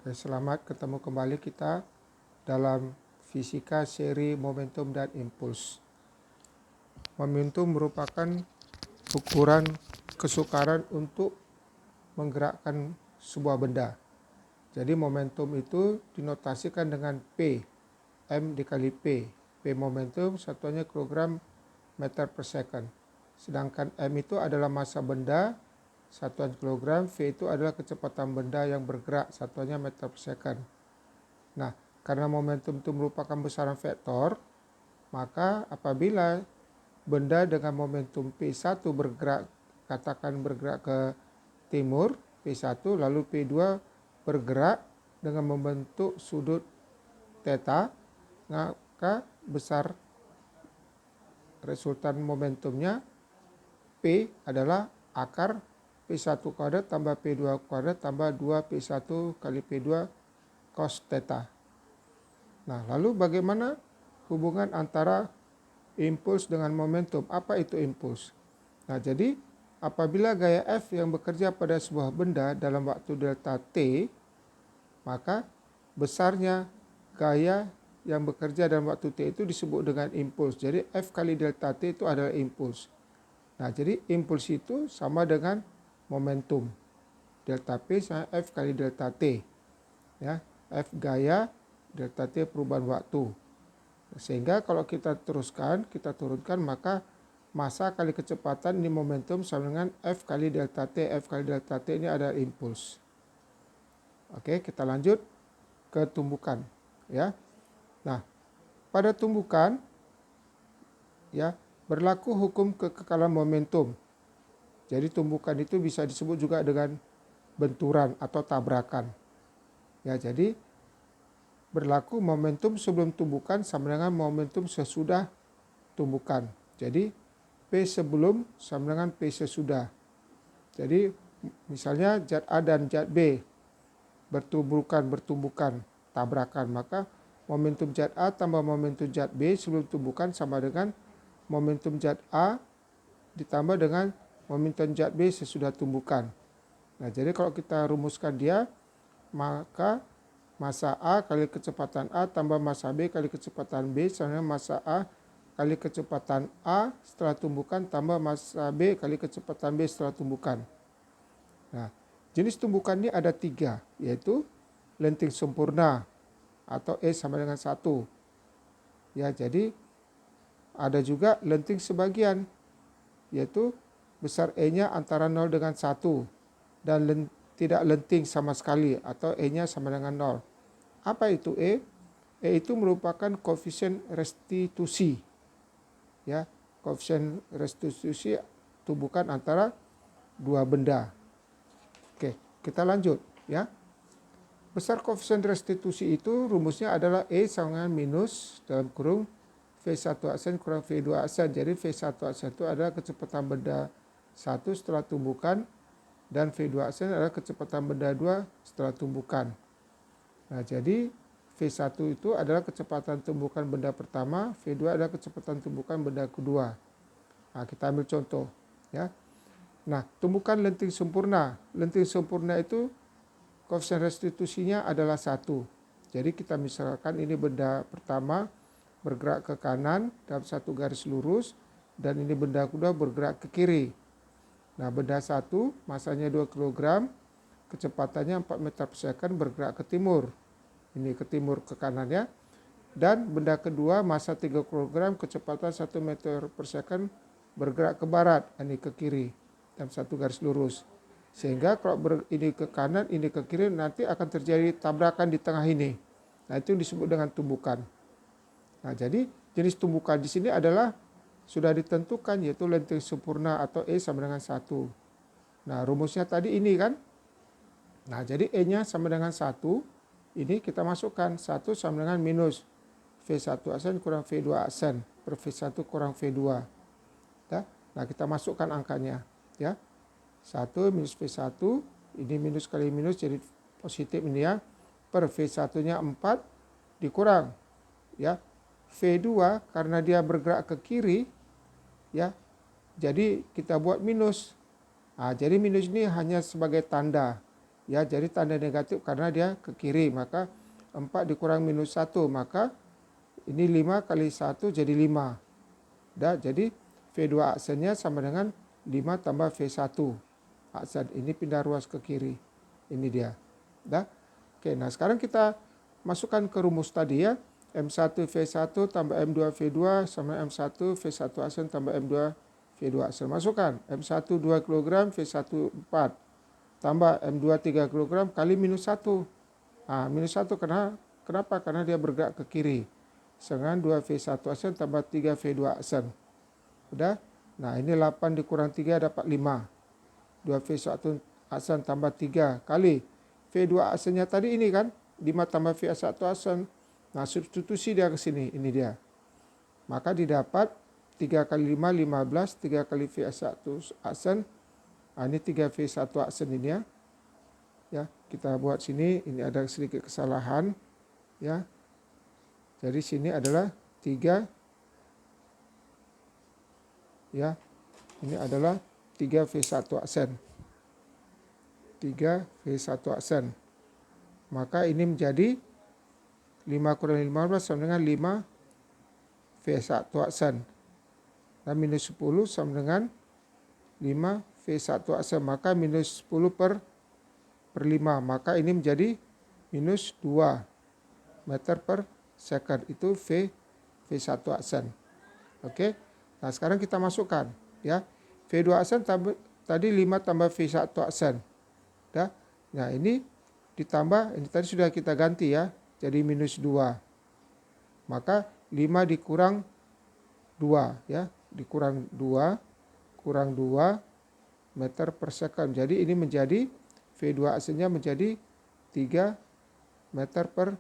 Selamat ketemu kembali kita dalam fisika seri momentum dan impuls. Momentum merupakan ukuran kesukaran untuk menggerakkan sebuah benda. Jadi momentum itu dinotasikan dengan P, M dikali P. P momentum satuannya kilogram meter per second. Sedangkan M itu adalah massa benda, satuan kilogram, V itu adalah kecepatan benda yang bergerak, satuannya meter per second. Nah, karena momentum itu merupakan besaran vektor, maka apabila benda dengan momentum P1 bergerak, katakan bergerak ke timur, P1, lalu P2 bergerak dengan membentuk sudut theta, maka besar resultan momentumnya P adalah akar P1 kuadrat tambah P2 kuadrat tambah 2P1 kali P2 cos theta. Nah, lalu bagaimana hubungan antara impuls dengan momentum? Apa itu impuls? Nah, jadi apabila gaya F yang bekerja pada sebuah benda dalam waktu delta T, maka besarnya gaya yang bekerja dalam waktu T itu disebut dengan impuls. Jadi F kali delta T itu adalah impuls. Nah, jadi impuls itu sama dengan momentum. Delta P sama F kali delta T. Ya, F gaya, delta T perubahan waktu. Sehingga kalau kita teruskan, kita turunkan, maka massa kali kecepatan ini momentum sama dengan F kali delta T. F kali delta T ini adalah impuls. Oke, kita lanjut ke tumbukan. Ya. Nah, pada tumbukan ya berlaku hukum kekekalan momentum. Jadi tumbukan itu bisa disebut juga dengan benturan atau tabrakan. Ya, jadi berlaku momentum sebelum tumbukan sama dengan momentum sesudah tumbukan. Jadi P sebelum sama dengan P sesudah. Jadi misalnya zat A dan zat B bertumbukan, tabrakan, maka momentum zat A tambah momentum zat B sebelum tumbukan sama dengan momentum zat A ditambah dengan momentum zat B sesudah tumbukan. Nah, jadi kalau kita rumuskan dia, maka massa A kali kecepatan A tambah massa B kali kecepatan B sama dengan massa A kali kecepatan A setelah tumbukan tambah massa B kali kecepatan B setelah tumbukan. Nah, jenis tumbukan ini ada 3, yaitu lenting sempurna atau E sama dengan 1. Ya, jadi ada juga lenting sebagian, yaitu besar E-nya antara 0 dengan 1 dan tidak lenting sama sekali atau E-nya sama dengan 0. Apa itu E? E itu merupakan koefisien restitusi. Ya, koefisien restitusi tumbukan antara dua benda. Oke, kita lanjut ya. Besar koefisien restitusi itu rumusnya adalah E sama dengan minus dalam kurung V1 aksen kurang V2 aksen. Jadi V1 aksen itu adalah kecepatan benda 1 setelah tumbukan dan V2 aksen adalah kecepatan benda 2 setelah tumbukan. Nah, jadi V1 itu adalah kecepatan tumbukan benda pertama, V2 adalah kecepatan tumbukan benda kedua. Nah, kita ambil contoh ya. Nah, tumbukan lenting sempurna. Lenting sempurna itu koefisien restitusinya adalah 1. Jadi kita misalkan ini benda pertama bergerak ke kanan dalam satu garis lurus dan ini benda kedua bergerak ke kiri. Nah, benda 1 masanya 2 kg, kecepatannya 4 meter per second bergerak ke timur. Ini ke timur ke kanan ya. Dan benda kedua massa 3 kg, kecepatan 1 meter per second bergerak ke barat, ini ke kiri dalam satu garis lurus. Sehingga kalau ini ke kanan, ini ke kiri, nanti akan terjadi tabrakan di tengah ini. Nah, itu disebut dengan tumbukan. Nah, jadi jenis tumbukan di sini adalah sudah ditentukan, yaitu lenting sempurna atau E sama dengan 1. Nah, rumusnya tadi ini kan. Nah, jadi E-nya sama dengan 1. Ini kita masukkan 1 sama dengan minus V1 aksen kurang V2 aksen per V1 kurang V2. Ya. Nah, kita masukkan angkanya. Ya. 1 minus V1, ini minus kali minus jadi positif ini ya. Per V1-nya 4 dikurang. Ya. V2 karena dia bergerak ke kiri, ya. Jadi kita buat minus. Nah, jadi minus ini hanya sebagai tanda. Ya, jadi tanda negatif karena dia ke kiri, maka 4 dikurang minus 1, maka ini 5 kali 1 jadi 5. Dah, jadi V2 aksennya sama dengan 5 tambah V1 aksen. Ini pindah ruas ke kiri. Ini dia. Dah. Oke, nah sekarang kita masukkan ke rumus tadi ya. M1 V1 tambah M2 V2 sama M1 V1 aksen tambah M2 V2 aksen. Masukkan M1 2 kg V1 4 tambah M2 3 kg kali minus 1. Nah, minus 1 kenapa? Karena dia bergerak ke kiri. Dengan 2V1 aksen tambah 3V2 aksen. Udah? Nah, ini 8 dikurang 3 dapat 5. 2V1 aksen tambah 3 kali V2 aksennya tadi ini kan. 5 tambah V1 aksen. Nah, substitusi dia ke sini. Ini dia. Maka didapat 3 kali 5, 15. 3 kali V1 aksen. Nah, ini 3V1 aksen ini ya. Ya, kita buat sini. Ini ada sedikit kesalahan. Ya. Jadi sini adalah 3. Ya. Ini adalah 3V1 aksen. 3V1 aksen. Maka ini menjadi 5 kurang 15 sama dengan 5V1 aksen. Dan minus 10 sama dengan 5V1 aksen. Maka minus 10 per 5. Maka ini menjadi minus 2 meter per second. Itu V1 aksen. Oke. Nah sekarang kita masukkan. Ya. V2 aksen tadi 5 tambah V1 aksen. Dah. Nah ini ditambah, ini tadi sudah kita ganti ya. Jadi minus 2. Maka 5 dikurang 2 ya. Dikurang 2. Kurang 2 meter per second. Jadi ini menjadi V2 aksennya menjadi 3 meter per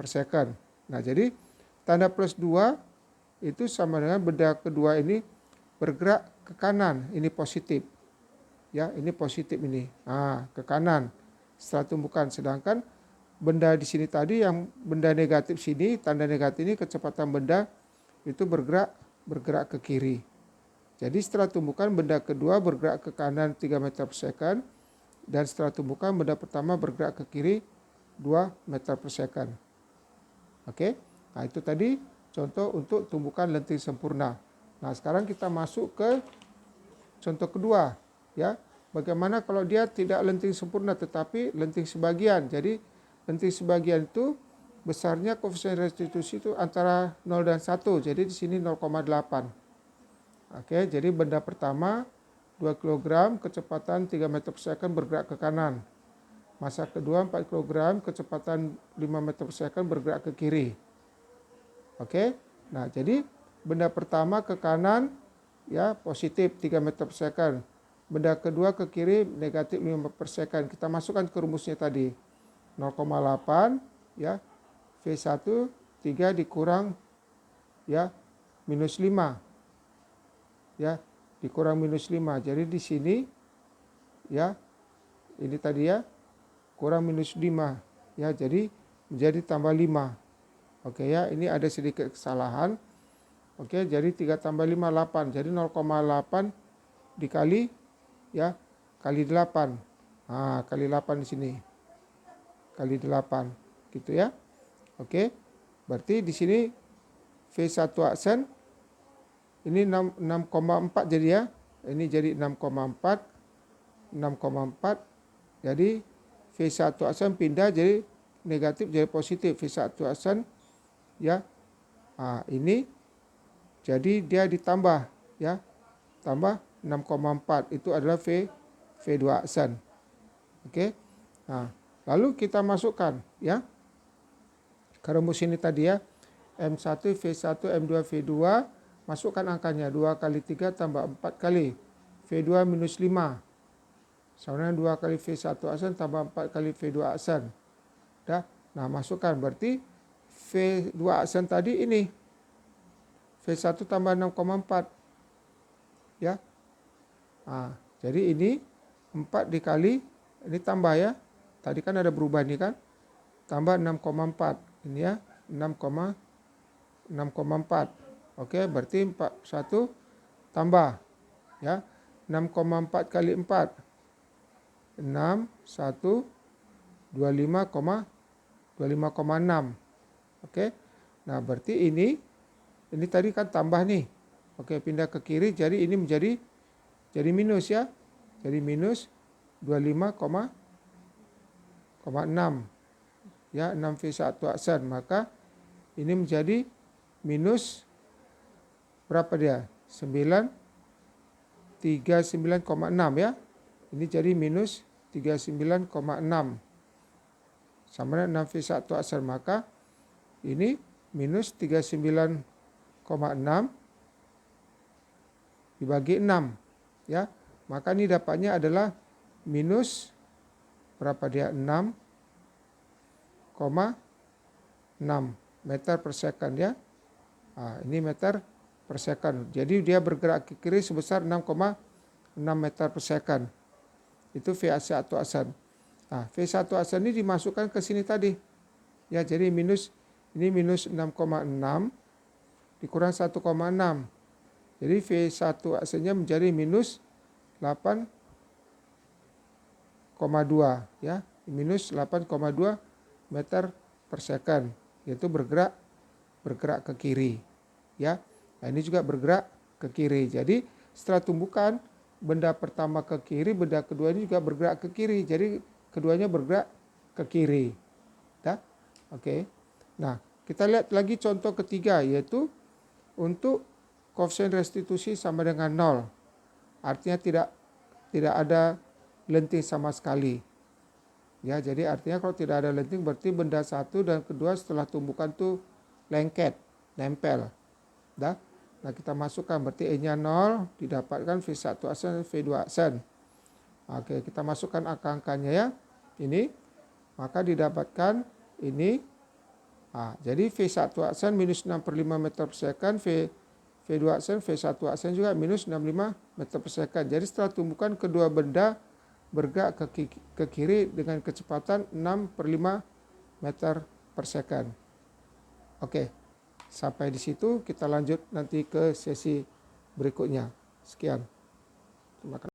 second. Nah jadi tanda plus 2 itu sama dengan benda kedua ini bergerak ke kanan. Ini positif. Ya, ini positif ini. Nah, ke kanan setelah tumbukan. Sedangkan benda di sini tadi yang benda negatif sini, tanda negatif ini kecepatan benda itu bergerak ke kiri. Jadi setelah tumbukan benda kedua bergerak ke kanan 3 meter per second. Dan setelah tumbukan benda pertama bergerak ke kiri 2 meter per second. Oke. Nah itu tadi contoh untuk tumbukan lenting sempurna. Nah sekarang kita masuk ke contoh kedua. Ya, bagaimana kalau dia tidak lenting sempurna tetapi lenting sebagian. Jadi lenting sebagian itu besarnya koefisien restitusi itu antara 0 dan 1. Jadi di sini 0,8. Oke, jadi benda pertama 2 kg kecepatan 3 meter per second bergerak ke kanan. Masa kedua 4 kg kecepatan 5 meter per second bergerak ke kiri. Oke. Nah, jadi benda pertama ke kanan ya positif 3 meter per second. Benda kedua ke kiri negatif 5 meter per second. Kita masukkan ke rumusnya tadi. 0,8 ya. V1 3 dikurang ya minus 5. Ya, dikurang minus 5. Jadi di sini ya ini tadi ya kurang minus 5 ya, jadi menjadi tambah 5. Oke ya, ini ada sedikit kesalahan. Oke, jadi 3 tambah 5 8. Jadi 0,8 dikali ya kali 8. Nah, kali 8 di sini. Kali 8 gitu ya. Oke. Berarti di sini V1 aksen ini 6,4 jadi ya. Ini jadi 6,4. 6,4. Jadi V1 aksen pindah jadi negatif jadi positif. V1 aksen ya. Nah, ini jadi dia ditambah ya. Tambah 6,4 itu adalah V2 aksen. Oke. Nah, lalu kita masukkan ya. Ke rumus ini tadi ya. M1 V1 M2 V2 masukkan angkanya 2 kali 3 tambah 4 kali V2 minus 5. Sama dengan 2 kali V1 aksen tambah 4 kali V2 aksen. Dah. Nah, masukkan berarti V2 aksen tadi ini. V1 tambah 6,4. Ya. Nah, jadi ini 4 dikali, ini tambah ya. Tadi kan ada berubah ini kan. Tambah 6,4. Ini ya, 6,4. Oke, berarti 1 tambah ya 6,4 kali 4. 6, 1, 25,6. Oke. Nah, berarti ini tadi kan tambah nih. Oke, pindah ke kiri jadi ini menjadi minus ya. Jadi minus 25,6. Ya, 6V1 aksen. Maka ini menjadi minus berapa dia? 39,6 ya. Ini jadi minus 39,6. Sama dengan 6V1 aksen. Maka ini minus 39,6 dibagi 6 ya. Maka ini dapatnya adalah minus berapa dia? 6,6 meter per second ya. Nah, ini meter per second. Jadi dia bergerak ke kiri sebesar 6,6 meter per second. Itu V1 aksen. Nah, V1 aksen ini dimasukkan ke sini tadi. Ya, jadi ini minus 6,6 dikurang 1,6. Jadi V1 aksennya menjadi minus 8,2 ya. Minus 8,2 meter per second. Yaitu bergerak ke kiri. Ya. Nah, ini juga bergerak ke kiri. Jadi setelah tumbukan benda pertama ke kiri, benda kedua ini juga bergerak ke kiri. Jadi keduanya bergerak ke kiri. Ya. Oke. Nah, kita lihat lagi contoh ketiga, yaitu untuk koefisien restitusi sama dengan 0. Artinya tidak ada lenting sama sekali. Ya, jadi artinya kalau tidak ada lenting berarti benda satu dan kedua setelah tumbukan itu lengket, nempel. Nah, kita masukkan berarti E-nya 0, didapatkan V1 aksen, V2 aksen. Oke, kita masukkan angka-angkanya ya. Ini, maka didapatkan ini. Nah, jadi V1 aksen minus 6/5 meter per second, V2 aksen, V1 aksen juga minus 65 meter per second. Jadi setelah tumbukan kedua benda bergerak ke kiri dengan kecepatan 6/5 meter per second. Oke, sampai di situ kita lanjut nanti ke sesi berikutnya. Sekian. Terima kasih.